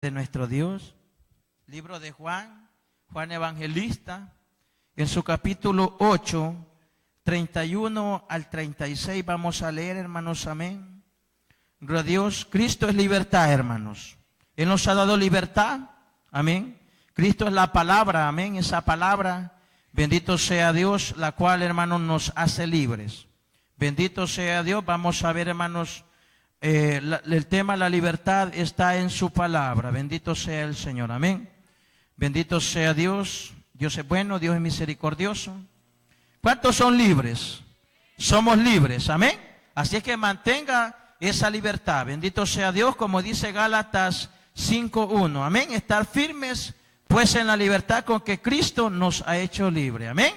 de nuestro Dios. Libro de Juan Evangelista, en su capítulo 8, 31 al 36, vamos a leer, hermanos, amén. Gloria a Dios. Cristo es libertad, hermanos. Él nos ha dado libertad, amén. Cristo es la palabra, amén. Esa palabra, bendito sea Dios, la cual, hermanos, nos hace libres. Bendito sea Dios. Vamos a ver, hermanos, el tema de la libertad está en su palabra. Bendito sea el Señor, amén. Bendito sea Dios. Dios es bueno, Dios es misericordioso. ¿Cuántos son libres? Somos libres, amén. Así es que mantenga esa libertad. Bendito sea Dios, como dice Gálatas 5:1, amén. Estar firmes pues en la libertad con que Cristo nos ha hecho libre, amén.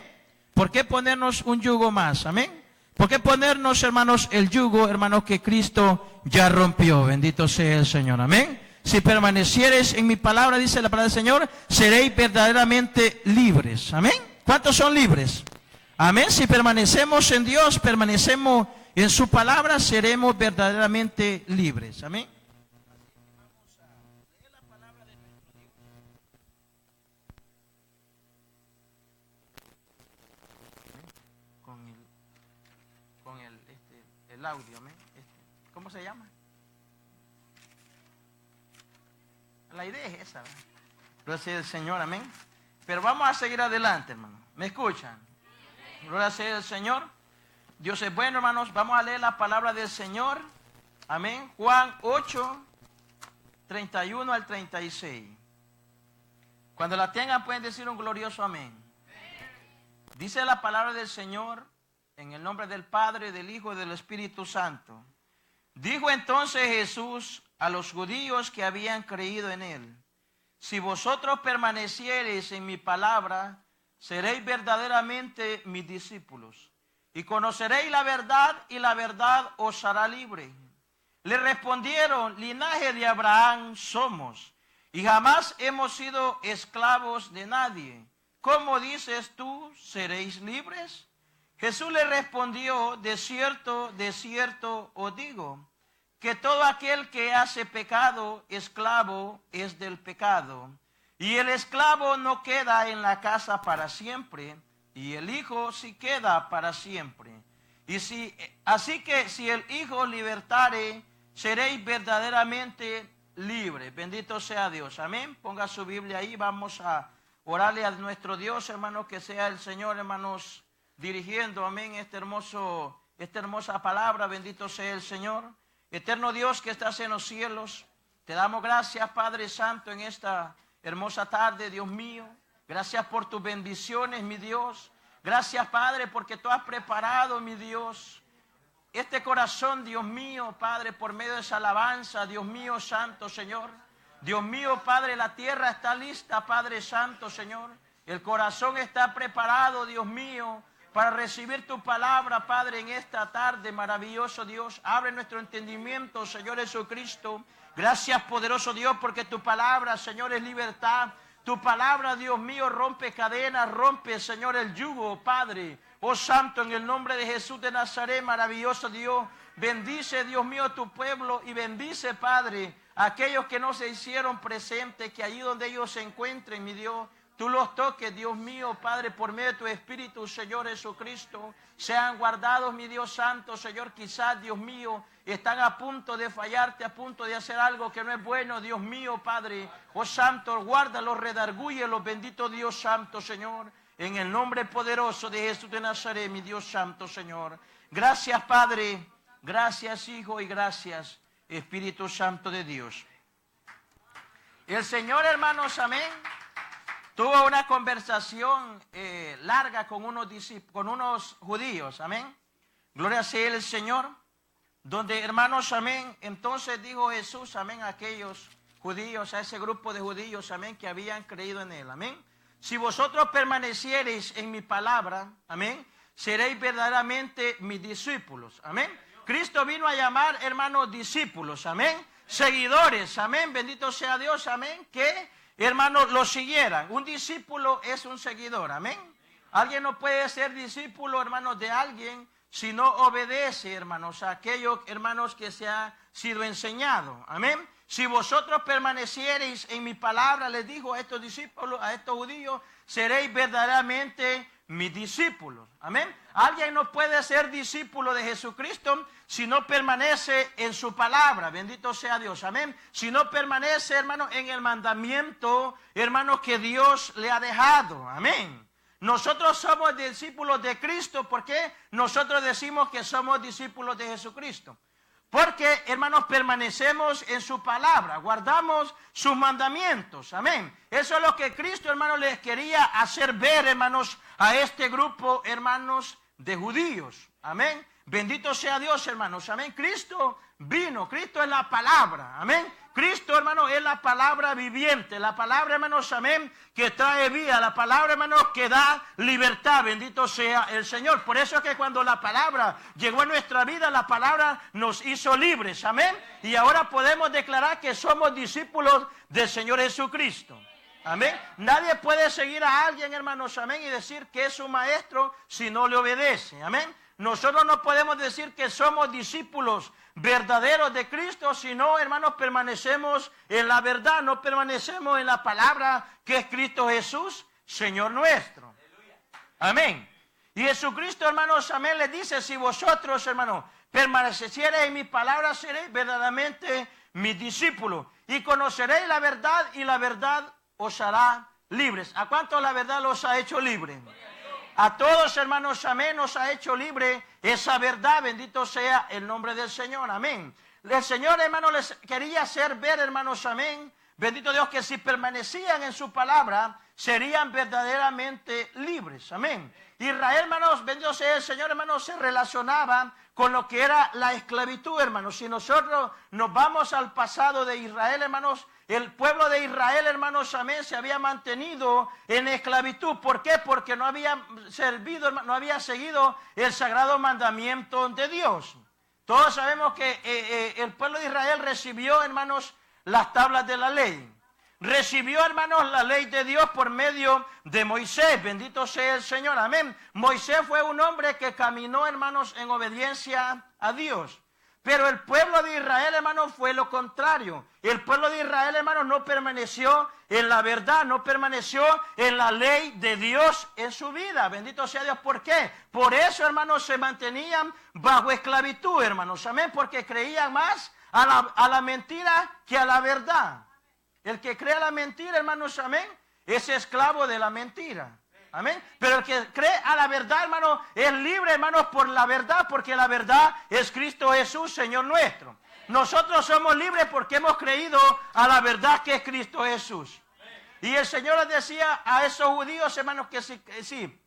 ¿Por qué ponernos un yugo más, amén? ¿Por qué ponernos, hermanos, el yugo, hermanos, que Cristo ya rompió? Bendito sea el Señor, amén. Si permaneciereis en mi palabra, dice la palabra del Señor, seréis verdaderamente libres, amén. ¿Cuántos son libres? Amén. Si permanecemos en Dios, permanecemos en su palabra, seremos verdaderamente libres, amén. Vamos a leer la palabra de nuestro Dios. Con el audio, amén. ¿Cómo se llama? La idea es esa, ¿verdad? Gloria sea el Señor, amén. Pero vamos a seguir adelante, hermano. ¿Me escuchan? Gloria sea el Señor. Dios es bueno, hermanos. Vamos a leer la palabra del Señor. Amén. Juan 8, 31 al 36. Cuando la tengan pueden decir un glorioso amén. Dice la palabra del Señor en el nombre del Padre, del Hijo y del Espíritu Santo. Dijo entonces Jesús a los judíos que habían creído en él: si vosotros permaneciereis en mi palabra, seréis verdaderamente mis discípulos, y conoceréis la verdad, y la verdad os hará libre. Le respondieron: linaje de Abraham somos, y jamás hemos sido esclavos de nadie. ¿Cómo dices tú, seréis libres? Jesús le respondió: de cierto os digo, que todo aquel que hace pecado, esclavo es del pecado. Y el esclavo no queda en la casa para siempre, y el Hijo sí queda para siempre. Así que si el Hijo libertare, seréis verdaderamente libres. Bendito sea Dios, amén. Ponga su Biblia ahí, vamos a orarle a nuestro Dios, hermanos, que sea el Señor, hermanos, dirigiendo, amén, esta hermosa palabra. Bendito sea el Señor. Eterno Dios que estás en los cielos, te damos gracias, Padre Santo, en esta hermosa tarde, Dios mío. Gracias por tus bendiciones, mi Dios. Gracias, Padre, porque tú has preparado, mi Dios, este corazón, Dios mío, Padre, por medio de esa alabanza, Dios mío, Santo Señor. Dios mío, Padre, la tierra está lista, Padre Santo, Señor. El corazón está preparado, Dios mío, para recibir tu palabra, Padre, en esta tarde. Maravilloso Dios, abre nuestro entendimiento, Señor Jesucristo. Gracias, poderoso Dios, porque tu palabra, Señor, es libertad. Tu palabra, Dios mío, rompe cadenas, rompe, Señor, el yugo, Padre. Oh Santo, en el nombre de Jesús de Nazaret, maravilloso Dios, bendice, Dios mío, tu pueblo, y bendice, Padre, a aquellos que no se hicieron presentes, que allí donde ellos se encuentren, mi Dios, tú los toques, Dios mío, Padre, por medio de tu Espíritu, Señor Jesucristo. Sean guardados, mi Dios Santo, Señor. Quizás, Dios mío, están a punto de fallarte, a punto de hacer algo que no es bueno, Dios mío, Padre. Oh Santo, guárdalos, redargúyelos, bendito Dios Santo, Señor. En el nombre poderoso de Jesús de Nazaret, mi Dios Santo, Señor. Gracias, Padre. Gracias, Hijo, y gracias, Espíritu Santo de Dios. El Señor, hermanos, amén, tuvo una conversación larga con unos judíos, amén. Gloria sea el Señor. Donde, hermanos, amén, entonces dijo Jesús, amén, a aquellos judíos, a ese grupo de judíos, amén, que habían creído en él, amén. Si vosotros permaneciereis en mi palabra, amén, seréis verdaderamente mis discípulos, amén. Cristo vino a llamar, hermanos, discípulos, amén, seguidores, amén, bendito sea Dios, amén, que, hermanos, lo siguieran. Un discípulo es un seguidor, amén. Alguien no puede ser discípulo, hermanos, de alguien si no obedece, hermanos, a aquellos, hermanos, que se ha sido enseñado, amén. Si vosotros permaneciereis en mi palabra, les dijo a estos discípulos, a estos judíos, seréis verdaderamente mis discípulos. Amén. Alguien no puede ser discípulo de Jesucristo si no permanece en su palabra. Bendito sea Dios. Amén. Si no permanece, hermano, en el mandamiento, hermano, que Dios le ha dejado. Amén. Nosotros somos discípulos de Cristo. ¿Por qué nosotros decimos que somos discípulos de Jesucristo? Porque, hermanos, permanecemos en su palabra, guardamos sus mandamientos, amén. Eso es lo que Cristo, hermanos, les quería hacer ver, hermanos, a este grupo, hermanos, de judíos, amén. Bendito sea Dios, hermanos, amén. Cristo vino, Cristo es la palabra, amén. Cristo, hermano, es la palabra viviente, la palabra, hermanos, amén, que trae vida, la palabra, hermanos, que da libertad, bendito sea el Señor. Por eso es que cuando la palabra llegó a nuestra vida, la palabra nos hizo libres, amén. Y ahora podemos declarar que somos discípulos del Señor Jesucristo, amén. Nadie puede seguir a alguien, hermanos, amén, y decir que es su maestro si no le obedece, amén. Nosotros no podemos decir que somos discípulos verdaderos de Cristo, sino, hermanos, permanecemos en la verdad, no permanecemos en la palabra que es Cristo Jesús, Señor nuestro. Amén. Y Jesucristo, hermanos, amén, les dice, si vosotros, hermanos, permaneciereis en mi palabra, seréis verdaderamente mis discípulos, y conoceréis la verdad, y la verdad os hará libres. ¿A cuántos la verdad los ha hecho libres? A todos, hermanos, amén, nos ha hecho libre esa verdad. Bendito sea el nombre del Señor, amén. El Señor, hermanos, les quería hacer ver, hermanos, amén. Bendito Dios, que si permanecían en su palabra, serían verdaderamente libres, amén. Israel, hermanos, bendito sea el Señor, hermanos, se relacionaba con lo que era la esclavitud, hermanos. Si nosotros nos vamos al pasado de Israel, hermanos, el pueblo de Israel, hermanos, amén, se había mantenido en esclavitud. ¿Por qué? Porque no había servido, no había seguido el sagrado mandamiento de Dios. Todos sabemos que el pueblo de Israel recibió, hermanos, las tablas de la ley. Recibió, hermanos, la ley de Dios por medio de Moisés. Bendito sea el Señor, amén. Moisés fue un hombre que caminó, hermanos, en obediencia a Dios. Pero el pueblo de Israel, hermanos, fue lo contrario. El pueblo de Israel, hermanos, no permaneció en la verdad, no permaneció en la ley de Dios en su vida. Bendito sea Dios. ¿Por qué? Por eso, hermanos, se mantenían bajo esclavitud, hermanos. Amén. Porque creían más a la mentira que a la verdad. El que cree a la mentira, hermanos, amén, es esclavo de la mentira. Amén. Pero el que cree a la verdad, hermano, es libre, hermanos, por la verdad, porque la verdad es Cristo Jesús, Señor nuestro. Nosotros somos libres porque hemos creído a la verdad que es Cristo Jesús. Y el Señor les decía a esos judíos, hermanos, que sí.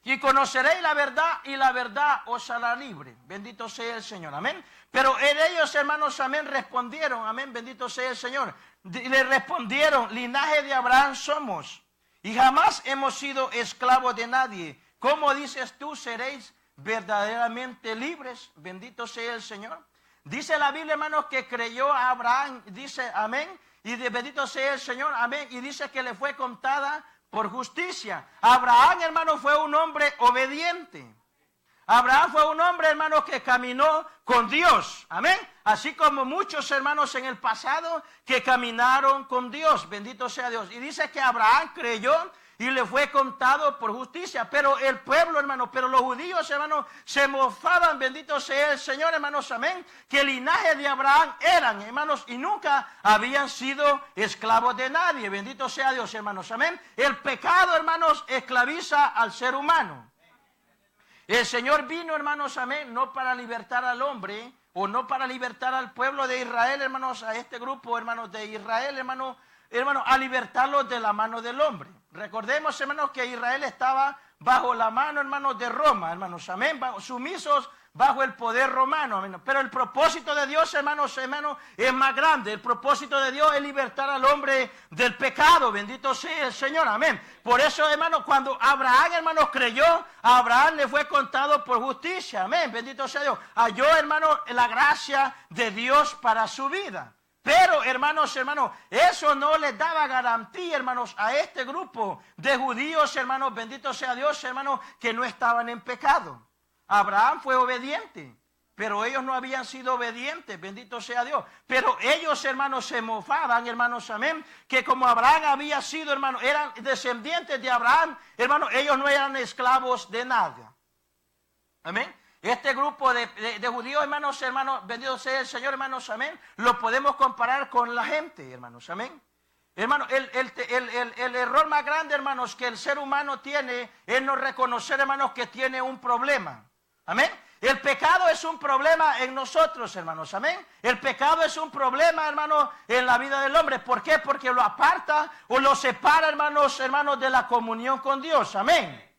Y conoceréis la verdad, y la verdad os hará libre. Bendito sea el Señor, amén. Pero ellos, hermanos, amén, respondieron, amén, bendito sea el Señor. Y le respondieron, linaje de Abraham somos, y jamás hemos sido esclavos de nadie. ¿Cómo dices tú, seréis verdaderamente libres? Bendito sea el Señor. Dice la Biblia, hermanos, que creyó a Abraham, dice amén, y bendito sea el Señor, amén, y dice que le fue contada por justicia. Abraham, hermano, fue un hombre obediente. Abraham fue un hombre, hermano, que caminó con Dios. Amén. Así como muchos hermanos en el pasado que caminaron con Dios. Bendito sea Dios. Y dice que Abraham creyó y le fue contado por justicia. Pero el pueblo, hermano, pero los judíos, hermanos, se mofaban, bendito sea el Señor, hermanos, amén, que el linaje de Abraham eran, hermanos, y nunca habían sido esclavos de nadie. Bendito sea Dios, hermanos, amén. El pecado, hermanos, esclaviza al ser humano. El Señor vino, hermanos, amén, no para libertar al hombre, o no para libertar al pueblo de Israel, hermanos, a este grupo, hermanos, de Israel, hermanos, a libertarlos de la mano del hombre. Recordemos, hermanos, que Israel estaba bajo la mano, hermanos, de Roma, hermanos, amén, sumisos bajo el poder romano, amén. Pero el propósito de Dios, hermanos, es más grande. El propósito de Dios es libertar al hombre del pecado. Bendito sea el Señor, amén. Por eso, hermanos, cuando Abraham, hermanos, creyó, a Abraham le fue contado por justicia, amén. Bendito sea Dios. Halló, hermanos, la gracia de Dios para su vida. Pero, hermanos, eso no les daba garantía, hermanos, a este grupo de judíos, hermanos, bendito sea Dios, hermanos, que no estaban en pecado. Abraham fue obediente. pero ellos no habían sido obedientes, bendito sea Dios. Pero ellos, hermanos, se mofaban, hermanos, amén, que como Abraham había sido, hermanos, eran descendientes de Abraham, hermanos, ellos no eran esclavos de nada. Amén. Este grupo de judíos, hermanos, bendito sea el Señor, hermanos, amén, lo podemos comparar con la gente, hermanos, amén. Hermano, el error más grande, hermanos, que el ser humano tiene es no reconocer, hermanos, que tiene un problema. Amén. El pecado es un problema en nosotros, hermanos. Amén. El pecado es un problema, hermanos, en la vida del hombre. ¿Por qué? Porque lo aparta o lo separa, hermanos, de la comunión con Dios. Amén.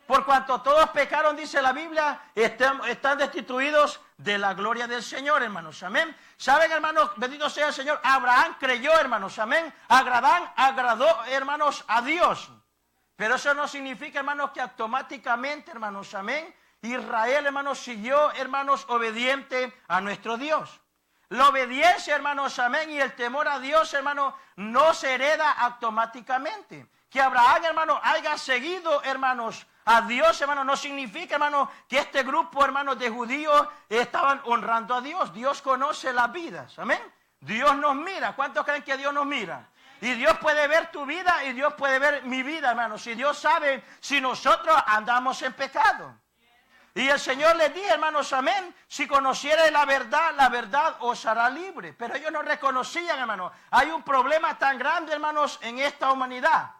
Por cuanto todos pecaron, dice la Biblia, están destituidos de la gloria del Señor, hermanos. Amén. ¿Saben, hermanos? Bendito sea el Señor. Abraham creyó, hermanos. Amén. Abraham agradó, hermanos, a Dios. Pero eso no significa, hermanos, que automáticamente, hermanos, amén, Israel, hermanos, siguió, hermanos, obediente a nuestro Dios. La obediencia, hermanos, amén, y el temor a Dios, hermanos, no se hereda automáticamente. Que Abraham, hermanos, haya seguido, hermanos, a Dios, hermanos, no significa, hermanos, que este grupo, hermanos, de judíos estaban honrando a Dios. Dios conoce las vidas, amén. Dios nos mira. ¿Cuántos creen que Dios nos mira? Y Dios puede ver tu vida y Dios puede ver mi vida, hermanos. Y Dios sabe si nosotros andamos en pecado. Y el Señor les dijo, hermanos, amén, si conocierais la verdad os hará libre. Pero ellos no reconocían, hermanos. Hay un problema tan grande, hermanos, en esta humanidad.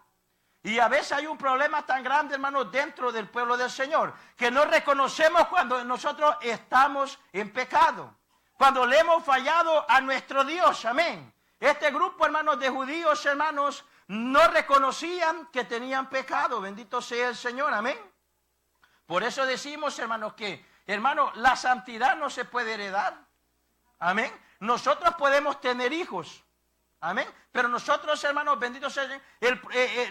Y a veces hay un problema tan grande, hermanos, dentro del pueblo del Señor, que no reconocemos cuando nosotros estamos en pecado. Cuando le hemos fallado a nuestro Dios, amén. Este grupo, hermanos, de judíos, hermanos, no reconocían que tenían pecado. Bendito sea el Señor, amén. Por eso decimos, hermanos, que, hermanos, la santidad no se puede heredar. Amén. Nosotros podemos tener hijos. Amén. Pero nosotros, hermanos, benditos sea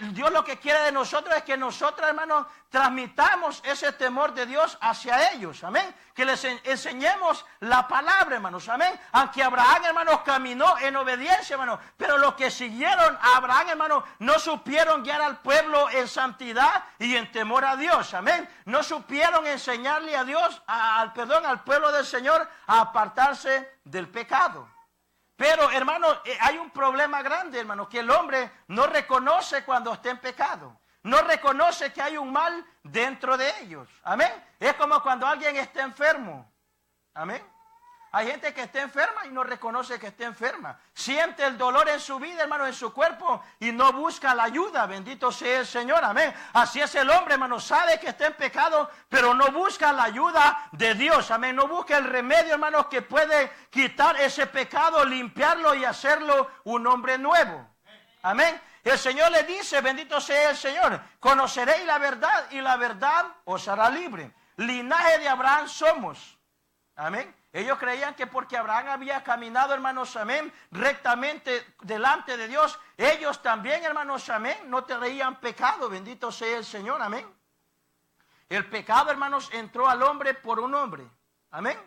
Dios, lo que quiere de nosotros es que nosotros, hermanos, transmitamos ese temor de Dios hacia ellos. Amén. Que les enseñemos la palabra, hermanos. Amén. Aunque Abraham, hermanos, caminó en obediencia, hermanos, pero los que siguieron a Abraham, hermanos, no supieron guiar al pueblo en santidad y en temor a Dios. Amén. No supieron enseñarle a Dios, al pueblo del Señor, a apartarse del pecado. Pero, hermanos, hay un problema grande, hermanos, que el hombre no reconoce cuando está en pecado. No reconoce que hay un mal dentro de ellos. Amén. Es como cuando alguien está enfermo. Amén. Hay gente que está enferma y no reconoce que está enferma. Siente el dolor en su vida, hermano, en su cuerpo y no busca la ayuda. Bendito sea el Señor. Amén. Así es el hombre, hermano. Sabe que está en pecado, pero no busca la ayuda de Dios. Amén. No busca el remedio, hermanos, que puede quitar ese pecado, limpiarlo y hacerlo un hombre nuevo. Amén. El Señor le dice, bendito sea el Señor, conoceréis la verdad y la verdad os hará libre. Linaje de Abraham somos. Amén. Ellos creían que porque Abraham había caminado, hermanos, amén, rectamente delante de Dios, ellos también, hermanos, amén, no traían pecado. Bendito sea el Señor, amén. El pecado, hermanos, entró al hombre por un hombre. Amén.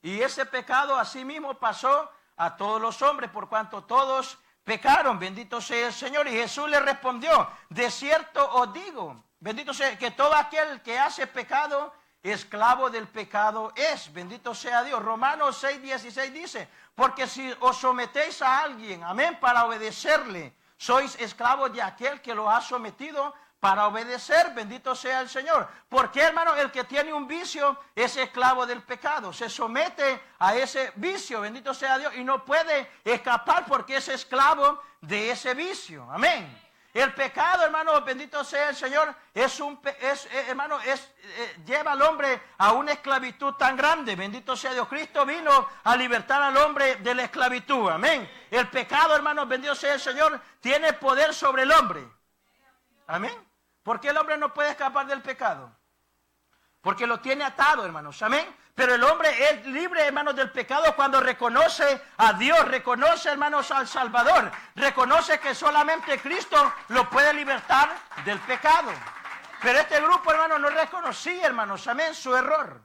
Y ese pecado así mismo pasó a todos los hombres, por cuanto todos pecaron. Bendito sea el Señor. Y Jesús le respondió, de cierto os digo, bendito sea, que todo aquel que hace pecado, esclavo del pecado es. Bendito sea Dios. Romanos 6:16 dice, porque si os sometéis a alguien, amén, para obedecerle, sois esclavos de aquel que lo ha sometido para obedecer. Bendito sea el Señor. Porque, hermano, el que tiene un vicio es esclavo del pecado. Se somete a ese vicio, bendito sea Dios, y no puede escapar porque es esclavo de ese vicio. Amén. El pecado, hermano, bendito sea el Señor, lleva al hombre a una esclavitud tan grande. Bendito sea Dios. Cristo vino a libertar al hombre de la esclavitud. Amén. El pecado, hermano, bendito sea el Señor, tiene poder sobre el hombre. Amén. ¿Por qué el hombre no puede escapar del pecado? Porque lo tiene atado, hermanos. Amén. Pero el hombre es libre, hermanos, del pecado cuando reconoce a Dios, reconoce, hermanos, al Salvador, reconoce que solamente Cristo lo puede libertar del pecado. Pero este grupo, hermanos, no reconocía, hermanos, amén, su error.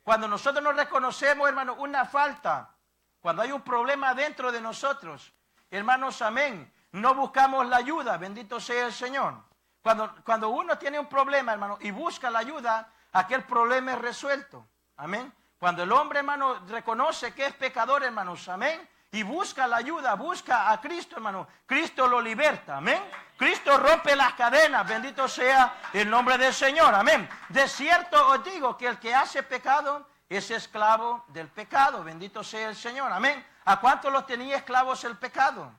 Cuando nosotros no reconocemos, hermanos, una falta, cuando hay un problema dentro de nosotros, hermanos, amén, no buscamos la ayuda, bendito sea el Señor. Cuando uno tiene un problema, hermano, y busca la ayuda, aquel problema es resuelto. Amén. Cuando el hombre, hermano, reconoce que es pecador, hermanos, amén, y busca la ayuda, busca a Cristo, hermano, Cristo lo liberta, amén. Cristo rompe las cadenas, bendito sea el nombre del Señor, amén. De cierto os digo que el que hace pecado es esclavo del pecado, bendito sea el Señor, amén. ¿A cuántos los tenía esclavos el pecado?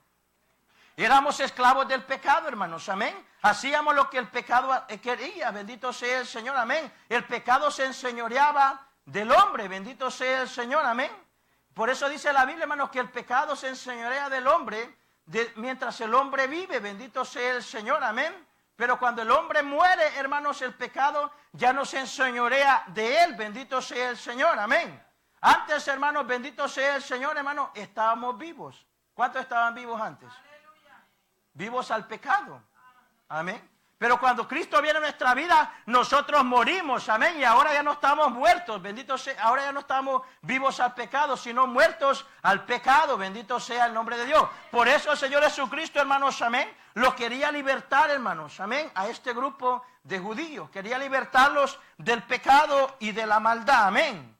Éramos esclavos del pecado, hermanos, amén. Hacíamos lo que el pecado quería, bendito sea el Señor, amén. El pecado se enseñoreaba del hombre, bendito sea el Señor, amén. Por eso dice la Biblia, hermanos, que el pecado se enseñorea del hombre mientras el hombre vive, bendito sea el Señor, amén. Pero cuando el hombre muere, hermanos, el pecado ya no se enseñorea de él, bendito sea el Señor, amén. Antes, hermanos, bendito sea el Señor, hermanos, estábamos vivos. ¿Cuántos estaban vivos antes? Vivos al pecado, amén. Pero cuando Cristo viene a nuestra vida, nosotros morimos, amén, y ahora ya no estamos muertos, bendito sea, ahora ya no estamos vivos al pecado, sino muertos al pecado, bendito sea el nombre de Dios. Por eso el Señor Jesucristo, hermanos, amén, los quería libertar, hermanos, amén, a este grupo de judíos, quería libertarlos del pecado y de la maldad, amén.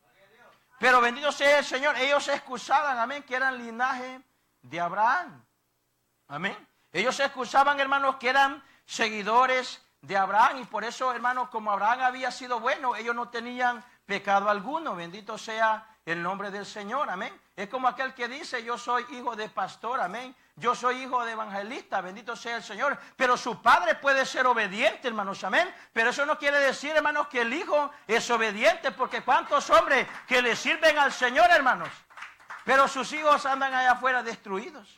Pero bendito sea el Señor, ellos se excusaban, amén, que eran linaje de Abraham, amén. Ellos se excusaban, hermanos, que eran seguidores de Abraham, y por eso, hermanos, como Abraham había sido bueno, ellos no tenían pecado alguno, bendito sea el nombre del Señor, amén. Es como aquel que dice, yo soy hijo de pastor, amén, yo soy hijo de evangelista, bendito sea el Señor, pero su padre puede ser obediente, hermanos, amén, pero eso no quiere decir, hermanos, que el hijo es obediente, porque cuántos hombres que le sirven al Señor, hermanos, pero sus hijos andan allá afuera destruidos.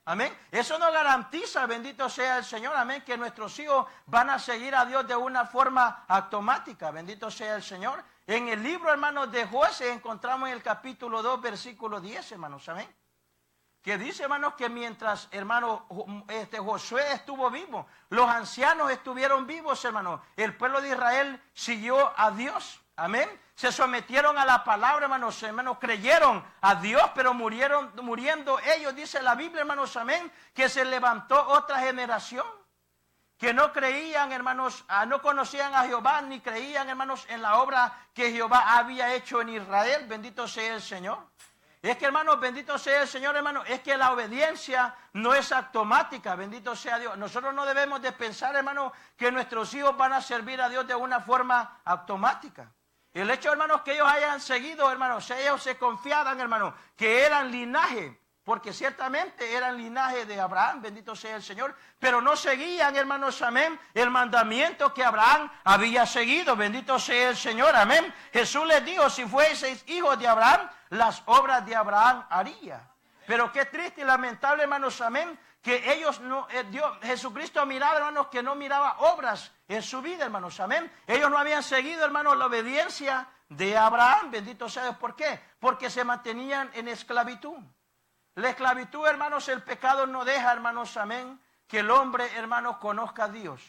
Amén. Eso no garantiza, bendito sea el Señor, amén, que nuestros hijos van a seguir a Dios de una forma automática, bendito sea el Señor. En el libro, hermanos, de Josué encontramos en el capítulo 2, versículo 10, hermanos, amén. Que dice, hermanos, que mientras, hermano, Josué estuvo vivo, los ancianos estuvieron vivos, hermanos, el pueblo de Israel siguió a Dios, amén. Se sometieron a la palabra, hermanos, creyeron a Dios, pero muriendo ellos, dice la Biblia, hermanos, amén, que se levantó otra generación que no creían, hermanos, no conocían a Jehová, ni creían, hermanos, en la obra que Jehová había hecho en Israel, bendito sea el Señor. Es que, hermanos, bendito sea el Señor, hermanos, es que la obediencia no es automática, bendito sea Dios. Nosotros no debemos de pensar, hermanos, que nuestros hijos van a servir a Dios de una forma automática. El hecho, hermanos, que ellos hayan seguido, hermanos, ellos se confiaban, hermanos, que eran linaje, porque ciertamente eran linaje de Abraham, bendito sea el Señor, pero no seguían, hermanos, amén, el mandamiento que Abraham había seguido, bendito sea el Señor, amén. Jesús les dijo, si fueseis hijos de Abraham, las obras de Abraham haría. Pero qué triste y lamentable, hermanos, amén, que ellos no, Jesucristo miraba, hermanos, que no miraba obras en su vida, hermanos, amén. Ellos no habían seguido, hermanos, la obediencia de Abraham, bendito sea Dios. ¿Por qué? Porque se mantenían en esclavitud. La esclavitud, hermanos, el pecado no deja, hermanos, amén, que el hombre, hermanos, conozca a Dios.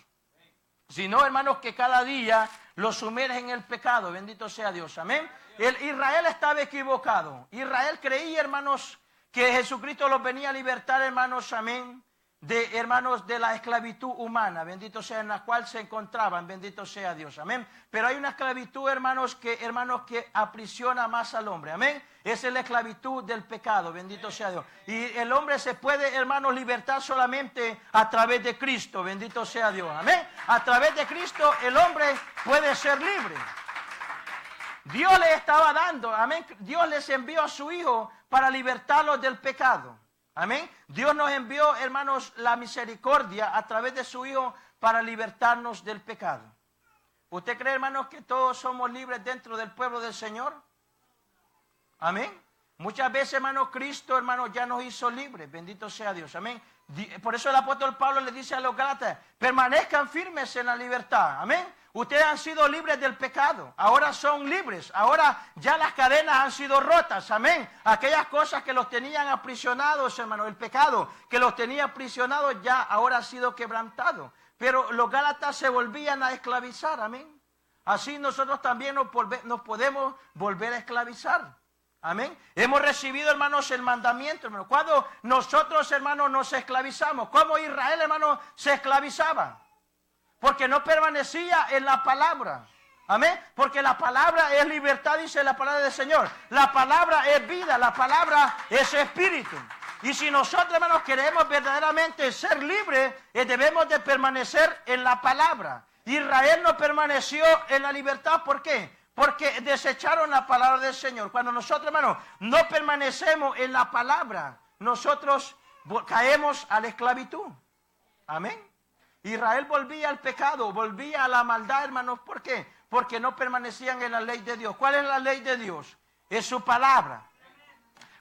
Sino, hermanos, que cada día lo sumerge en el pecado, bendito sea Dios, amén. Israel estaba equivocado. Israel creía, hermanos, que Jesucristo los venía a libertar, hermanos, amén, de la esclavitud humana, bendito sea, en la cual se encontraban, bendito sea Dios, amén. Pero hay una esclavitud, hermanos, que aprisiona más al hombre, amén. Esa es la esclavitud del pecado, bendito sea Dios. Y el hombre se puede, hermanos, libertar solamente a través de Cristo, bendito sea Dios, amén. A través de Cristo el hombre puede ser libre. Dios les estaba dando, amén. Dios les envió a su Hijo para libertarlos del pecado, amén. Dios nos envió, hermanos, la misericordia a través de su Hijo para libertarnos del pecado. ¿Usted cree, hermanos, que todos somos libres dentro del pueblo del Señor? Amén. Muchas veces, hermanos, Cristo, hermanos, ya nos hizo libres, bendito sea Dios, amén. Por eso el apóstol Pablo le dice a los Gálatas, permanezcan firmes en la libertad, amén. Ustedes han sido libres del pecado, ahora son libres, ahora ya las cadenas han sido rotas, amén. Aquellas cosas que los tenían aprisionados, hermanos, el pecado que los tenía aprisionados ya ahora ha sido quebrantado. Pero los Gálatas se volvían a esclavizar, amén. Así nosotros también nos podemos volver a esclavizar, amén. Hemos recibido, hermanos, el mandamiento, hermanos. Cuando nosotros, hermanos, nos esclavizamos, como Israel, hermanos, se esclavizaba. Porque no permanecía en la palabra, Amén. Porque la palabra es libertad, dice la palabra del Señor. La palabra es vida, la palabra es espíritu. Y si nosotros, hermanos, queremos verdaderamente ser libres, debemos de permanecer en la palabra. Israel no permaneció en la libertad, ¿por qué? Porque desecharon la palabra del Señor. Cuando nosotros, hermanos, no permanecemos en la palabra, nosotros caemos a la esclavitud. Amén. Israel volvía al pecado, volvía a la maldad, hermanos. ¿Por qué? Porque no permanecían en la ley de Dios. ¿Cuál es la ley de Dios? Es su palabra.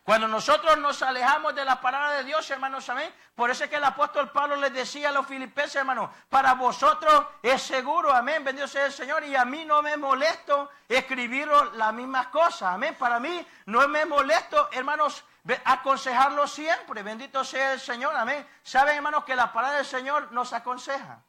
Cuando nosotros nos alejamos de la palabra de Dios, hermanos, amén. Por eso es que el apóstol Pablo les decía a los filipenses, hermanos, para vosotros es seguro, amén, bendito sea el Señor, y a mí no me molesto escribiros las mismas cosas, amén. Para mí no me molesto, hermanos, aconsejarlo siempre, bendito sea el Señor, amén. Saben, hermanos, que la palabra del Señor nos aconseja.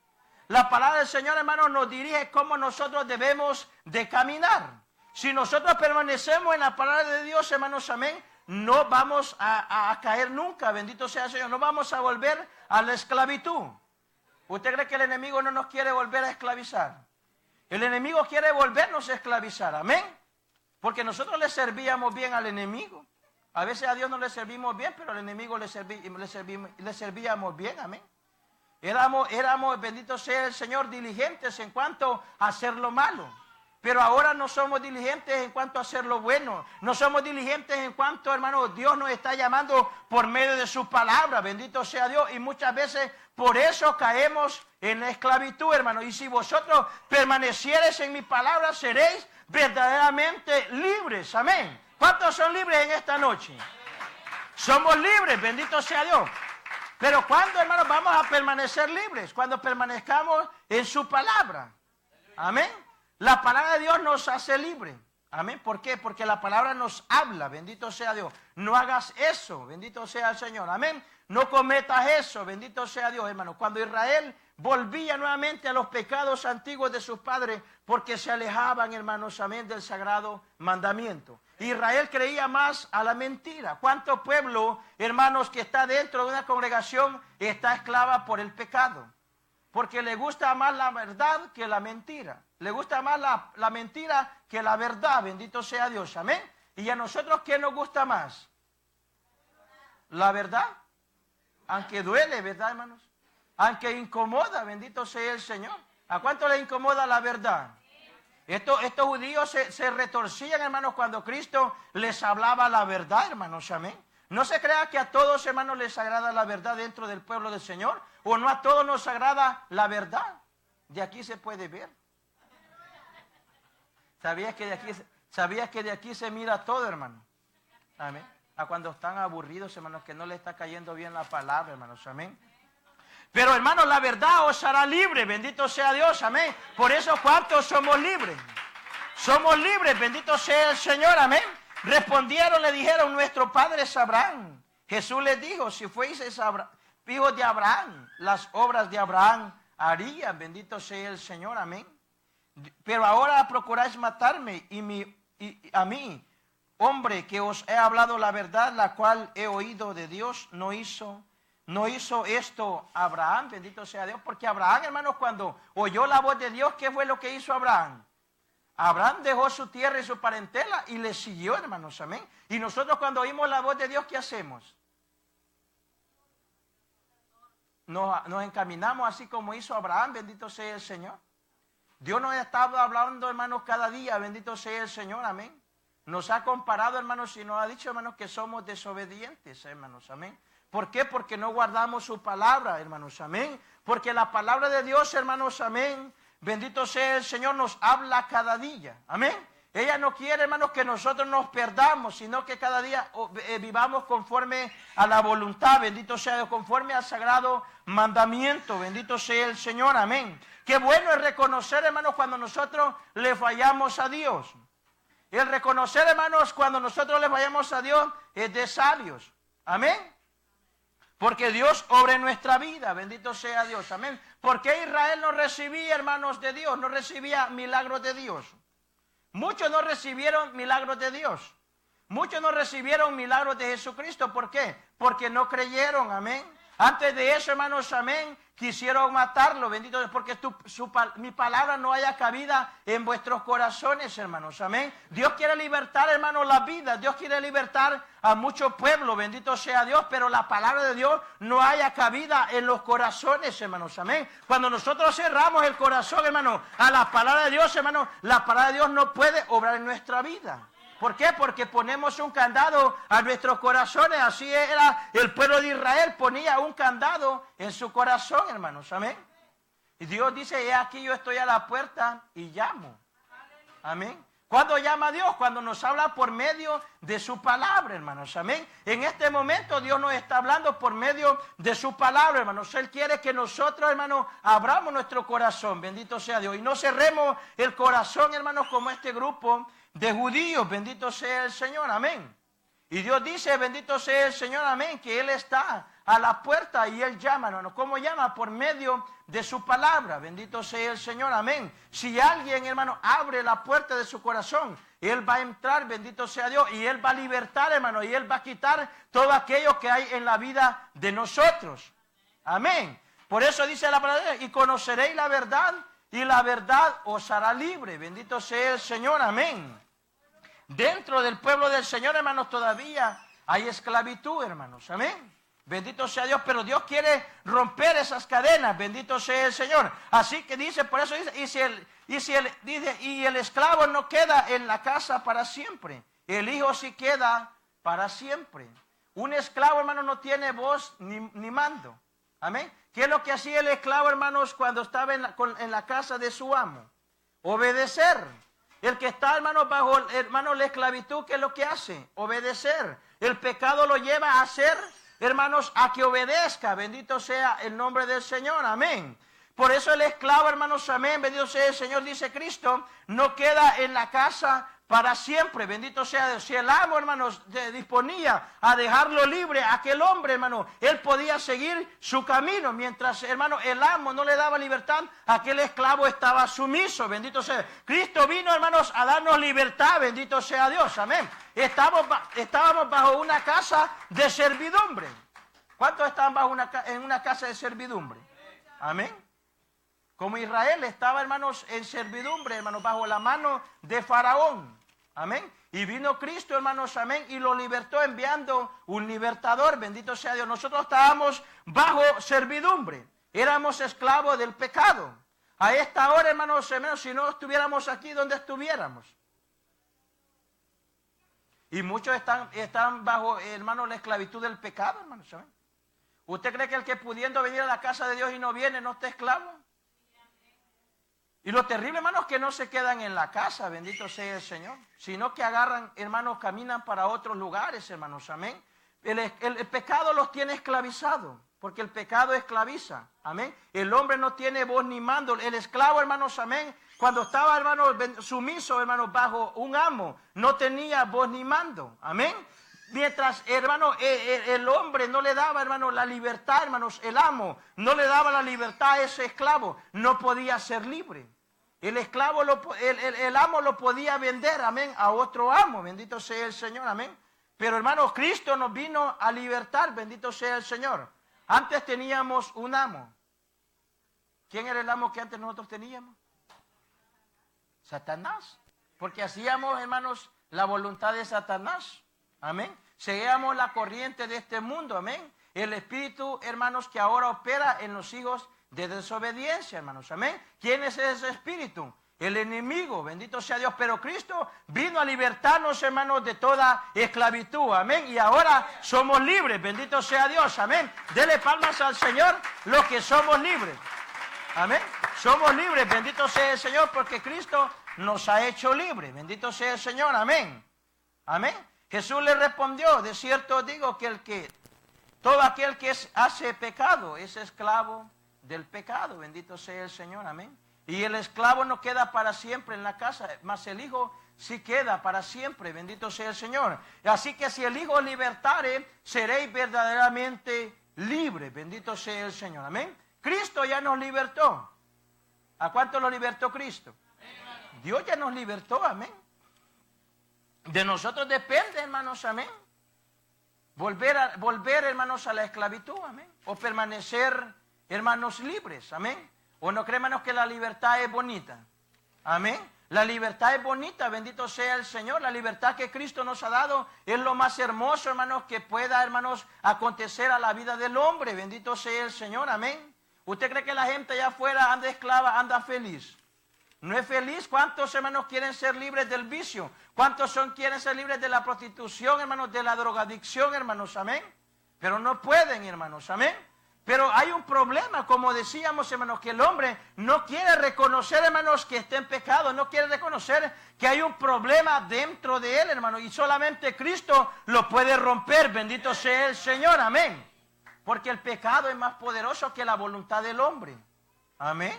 La palabra del Señor, hermanos, nos dirige cómo nosotros debemos de caminar. Si nosotros permanecemos en la palabra de Dios, hermanos, amén, no vamos a caer nunca, bendito sea el Señor, no vamos a volver a la esclavitud. ¿Usted cree que el enemigo no nos quiere volver a esclavizar? El enemigo quiere volvernos a esclavizar, amén. Porque nosotros le servíamos bien al enemigo. A veces a Dios no le servimos bien, pero al enemigo le servíamos bien, amén. Éramos, bendito sea el Señor, diligentes en cuanto a hacer lo malo. Pero ahora no somos diligentes en cuanto a hacer lo bueno. No somos diligentes en cuanto, hermano, Dios nos está llamando por medio de su palabra. Bendito sea Dios. Y muchas veces por eso caemos en la esclavitud, hermano. Y si vosotros permaneciereis en mi palabra, seréis verdaderamente libres. Amén. ¿Cuántos son libres en esta noche? Somos libres, bendito sea Dios. Pero ¿cuándo, hermanos, vamos a permanecer libres? Cuando permanezcamos en su palabra. Amén. La palabra de Dios nos hace libres. Amén. ¿Por qué? Porque la palabra nos habla. Bendito sea Dios. No hagas eso. Bendito sea el Señor. Amén. No cometas eso. Bendito sea Dios, hermano. Cuando Israel volvía nuevamente a los pecados antiguos de sus padres, porque se alejaban, hermanos, amén, del sagrado mandamiento. Israel creía más a la mentira. ¿Cuánto pueblo, hermanos, que está dentro de una congregación está esclava por el pecado? Porque le gusta más la verdad que la mentira. Le gusta más la mentira que la verdad. Bendito sea Dios. Amén. ¿Y a nosotros qué nos gusta más? La verdad. Aunque duele, ¿verdad, hermanos? Aunque incomoda, bendito sea el Señor. ¿A cuánto le incomoda la verdad? Estos judíos se retorcían, hermanos, cuando Cristo les hablaba la verdad, hermanos. Amén. No se crea que a todos, hermanos, les agrada la verdad dentro del pueblo del Señor, o no a todos nos agrada la verdad. De aquí se puede ver. ¿Sabías que de aquí se mira todo, hermano? Amén. A cuando están aburridos, hermanos, que no les está cayendo bien la palabra, hermanos. Amén. Pero, hermanos, la verdad os hará libre. Bendito sea Dios. Amén. Por eso, ¿cuántos somos libres? Somos libres. Bendito sea el Señor. Amén. Respondieron, le dijeron, nuestro padre es Abraham. Jesús les dijo, si fueseis hijos de Abraham, las obras de Abraham harían. Bendito sea el Señor. Amén. Pero ahora procuráis matarme y a mí, hombre, que os he hablado la verdad, la cual he oído de Dios, no hizo esto Abraham, bendito sea Dios, porque Abraham, hermanos, cuando oyó la voz de Dios, ¿qué fue lo que hizo Abraham? Abraham dejó su tierra y su parentela y le siguió, hermanos, amén. Y nosotros cuando oímos la voz de Dios, ¿qué hacemos? Nos encaminamos así como hizo Abraham, bendito sea el Señor. Dios nos está hablando, hermanos, cada día, bendito sea el Señor, amén. Nos ha comparado, hermanos, y nos ha dicho, hermanos, que somos desobedientes, hermanos, amén. ¿Por qué? Porque no guardamos su palabra, hermanos, amén. Porque la palabra de Dios, hermanos, amén, bendito sea el Señor, nos habla cada día, amén. Ella no quiere, hermanos, que nosotros nos perdamos, sino que cada día vivamos conforme a la voluntad, bendito sea Dios, conforme al sagrado mandamiento, bendito sea el Señor, amén. Qué bueno es reconocer, hermanos, cuando nosotros le fallamos a Dios. El reconocer, hermanos, cuando nosotros le fallamos a Dios es de sabios, amén. Porque Dios obra en nuestra vida, bendito sea Dios, amén. ¿Por qué Israel no recibía, hermanos, de Dios? No recibía milagros de Dios. Muchos no recibieron milagros de Dios. Muchos no recibieron milagros de Jesucristo. ¿Por qué? Porque no creyeron, amén. Antes de eso, hermanos, amén, quisieron matarlo, bendito Dios, porque mi palabra no haya cabida en vuestros corazones, hermanos, amén. Dios quiere libertar, hermanos, la vida. Dios quiere libertar a muchos pueblos, bendito sea Dios, pero la palabra de Dios no haya cabida en los corazones, hermanos, amén. Cuando nosotros cerramos el corazón, hermanos, a la palabra de Dios, hermanos, la palabra de Dios no puede obrar en nuestra vida. ¿Por qué? Porque ponemos un candado a nuestros corazones. Así era el pueblo de Israel, ponía un candado en su corazón, hermanos, amén. Y Dios dice, he aquí yo estoy a la puerta y llamo, amén. ¿Cuándo llama Dios? Cuando nos habla por medio de su palabra, hermanos, amén. En este momento Dios nos está hablando por medio de su palabra, hermanos. Él quiere que nosotros, hermanos, abramos nuestro corazón, bendito sea Dios. Y no cerremos el corazón, hermanos, como este grupo de judíos, bendito sea el Señor, amén. Y Dios dice, bendito sea el Señor, amén, que Él está a la puerta y Él llama, hermano. ¿Cómo llama? Por medio de su palabra, bendito sea el Señor, amén. Si alguien, hermano, abre la puerta de su corazón, Él va a entrar, bendito sea Dios, y Él va a libertar, hermano, y Él va a quitar todo aquello que hay en la vida de nosotros, amén. Por eso dice la palabra, y conoceréis la verdad, y la verdad os hará libre, bendito sea el Señor, amén. Dentro del pueblo del Señor, hermanos, todavía hay esclavitud, hermanos, amén. Bendito sea Dios, pero Dios quiere romper esas cadenas, bendito sea el Señor. Así que dice, por eso dice, y el esclavo no queda en la casa para siempre, el hijo sí queda para siempre. Un esclavo, hermano, no tiene voz ni mando, amén. ¿Qué es lo que hacía el esclavo, hermanos, cuando estaba en la casa de su amo? Obedecer. El que está, hermanos, bajo, hermanos, la esclavitud, ¿qué es lo que hace? Obedecer. El pecado lo lleva a hacer, hermanos, a que obedezca. Bendito sea el nombre del Señor, amén. Por eso el esclavo, hermanos, amén, bendito sea el Señor, dice Cristo, no queda en la casa para siempre, bendito sea Dios. Si el amo, hermanos, disponía a dejarlo libre, aquel hombre, hermano, él podía seguir su camino. Mientras, hermano, el amo no le daba libertad, aquel esclavo estaba sumiso, bendito sea. Cristo vino, hermanos, a darnos libertad, bendito sea Dios, amén. Estábamos bajo una casa de servidumbre. ¿Cuántos estaban en una casa de servidumbre? Amén. Como Israel estaba, hermanos, en servidumbre, hermanos, bajo la mano de Faraón. Amén. Y vino Cristo, hermanos, amén, y lo libertó enviando un libertador, bendito sea Dios. Nosotros estábamos bajo servidumbre, éramos esclavos del pecado. A esta hora, hermanos, si no estuviéramos aquí, ¿dónde estuviéramos? Y muchos están bajo, hermanos, la esclavitud del pecado, hermanos, ¿saben? ¿Usted cree que el que pudiendo venir a la casa de Dios y no viene, no está esclavo? Y lo terrible, hermanos, que no se quedan en la casa, bendito sea el Señor, sino que agarran, hermanos, caminan para otros lugares, hermanos, amén. El pecado los tiene esclavizados, porque el pecado esclaviza, amén. El hombre no tiene voz ni mando. El esclavo, hermanos, amén, cuando estaba, hermanos, sumiso, hermanos, bajo un amo, no tenía voz ni mando, amén. Mientras, hermano, el hombre no le daba, hermano, la libertad, hermanos, el amo no le daba la libertad a ese esclavo, no podía ser libre. El esclavo, el amo lo podía vender, amén, a otro amo, bendito sea el Señor, amén. Pero, hermanos, Cristo nos vino a libertar, bendito sea el Señor. Antes teníamos un amo. ¿Quién era el amo que antes nosotros teníamos? Satanás. Porque hacíamos, hermanos, la voluntad de Satanás. Amén. Seguíamos la corriente de este mundo. Amén. El espíritu, hermanos, que ahora opera en los hijos de desobediencia, hermanos. Amén. ¿Quién es ese espíritu? El enemigo. Bendito sea Dios. Pero Cristo vino a libertarnos, hermanos, de toda esclavitud. Amén. Y ahora somos libres. Bendito sea Dios. Amén. Dele palmas al Señor los que somos libres. Amén. Somos libres. Bendito sea el Señor porque Cristo nos ha hecho libres. Bendito sea el Señor. Amén. Amén. Jesús le respondió, de cierto os digo que todo aquel que hace pecado es esclavo del pecado. Bendito sea el Señor, amén. Y el esclavo no queda para siempre en la casa, mas el hijo sí queda para siempre. Bendito sea el Señor. Así que si el hijo os libertare, seréis verdaderamente libres. Bendito sea el Señor, amén. Cristo ya nos libertó. ¿A cuánto lo libertó Cristo? Dios ya nos libertó, amén. De nosotros depende, hermanos, amén. volver, hermanos, a la esclavitud, amén. O permanecer, hermanos, libres, amén. O no cree, hermanos, que la libertad es bonita, amén. La libertad es bonita, bendito sea el Señor. La libertad que Cristo nos ha dado es lo más hermoso, hermanos, que pueda, hermanos, acontecer a la vida del hombre. Bendito sea el Señor, amén. ¿Usted cree que la gente allá afuera anda esclava, anda feliz? No es feliz. ¿Cuántos, hermanos, quieren ser libres del vicio? ¿Cuántos quieren ser libres de la prostitución, hermanos, de la drogadicción, hermanos? Amén. Pero no pueden, hermanos, amén. Pero hay un problema, como decíamos, hermanos, que el hombre no quiere reconocer, hermanos, que está en pecado, no quiere reconocer que hay un problema dentro de él, hermanos, y solamente Cristo lo puede romper, bendito sea el Señor, amén. Porque el pecado es más poderoso que la voluntad del hombre, amén.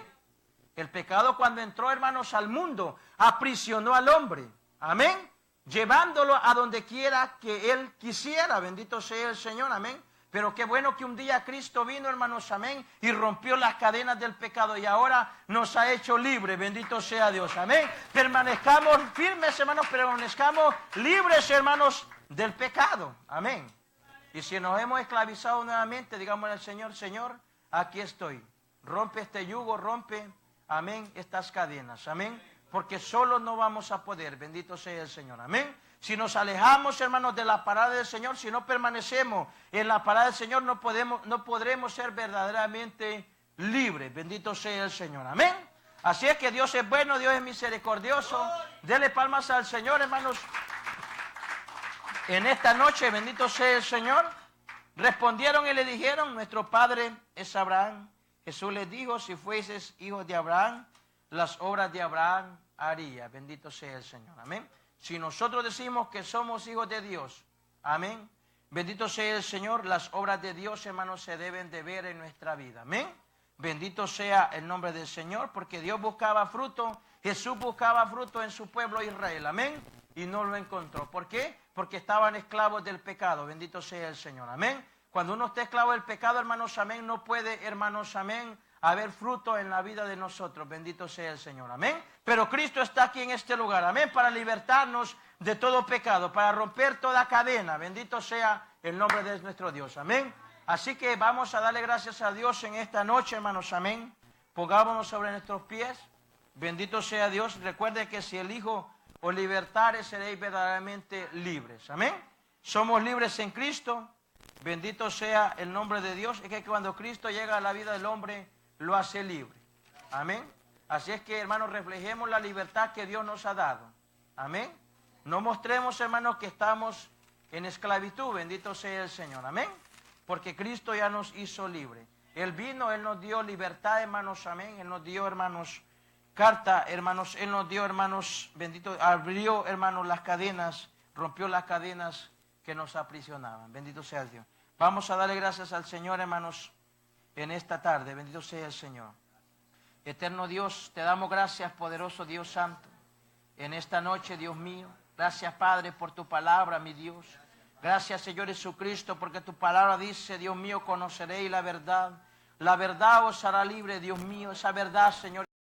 El pecado cuando entró, hermanos, al mundo, aprisionó al hombre, amén, llevándolo a donde quiera que él quisiera, bendito sea el Señor, amén. Pero qué bueno que un día Cristo vino, hermanos, amén, y rompió las cadenas del pecado y ahora nos ha hecho libres, bendito sea Dios, amén. Permanezcamos firmes, hermanos, permanezcamos libres, hermanos, del pecado, amén. Y si nos hemos esclavizado nuevamente, digamos al Señor, Señor, aquí estoy, rompe este yugo, rompe, amén, estas cadenas, amén, porque solo no vamos a poder, bendito sea el Señor, amén. Si nos alejamos, hermanos, de la palabra del Señor, si no permanecemos en la palabra del Señor, no podremos ser verdaderamente libres. Bendito sea el Señor. Amén. Así es que Dios es bueno, Dios es misericordioso. Dele palmas al Señor, hermanos. En esta noche, bendito sea el Señor. Respondieron y le dijeron, nuestro padre es Abraham. Jesús les dijo, si fueses hijos de Abraham, las obras de Abraham haría. Bendito sea el Señor. Amén. Si nosotros decimos que somos hijos de Dios, amén, bendito sea el Señor, las obras de Dios, hermanos, se deben de ver en nuestra vida, amén. Bendito sea el nombre del Señor, porque Dios buscaba fruto, Jesús buscaba fruto en su pueblo Israel, amén, y no lo encontró. ¿Por qué? Porque estaban esclavos del pecado, bendito sea el Señor, amén. Cuando uno está esclavo del pecado, hermanos, amén, no puede, hermanos, amén, haber fruto en la vida de nosotros, bendito sea el Señor, amén. Pero Cristo está aquí en este lugar, amén, para libertarnos de todo pecado, para romper toda cadena, bendito sea el nombre de nuestro Dios, amén. Así que vamos a darle gracias a Dios en esta noche, hermanos, amén. Pongámonos sobre nuestros pies, bendito sea Dios. Recuerde que si el Hijo os libertare, seréis verdaderamente libres, amén. Somos libres en Cristo, bendito sea el nombre de Dios. Es que cuando Cristo llega a la vida del hombre, lo hace libre, amén. Así es que, hermanos, reflejemos la libertad que Dios nos ha dado, amén. No mostremos, hermanos, que estamos en esclavitud, bendito sea el Señor, amén, porque Cristo ya nos hizo libre. Él vino, Él nos dio libertad, hermanos, amén. Él nos dio, hermanos, carta, hermanos, Él nos dio, hermanos, bendito, abrió, hermanos, las cadenas, rompió las cadenas que nos aprisionaban, bendito sea Dios. Vamos a darle gracias al Señor, hermanos, en esta tarde, bendito sea el Señor. Eterno Dios, te damos gracias, poderoso Dios santo, en esta noche, Dios mío. Gracias, Padre, por tu palabra, mi Dios. Gracias, Señor Jesucristo, porque tu palabra dice, Dios mío, conoceréis la verdad. La verdad os hará libre, Dios mío, esa verdad, Señor.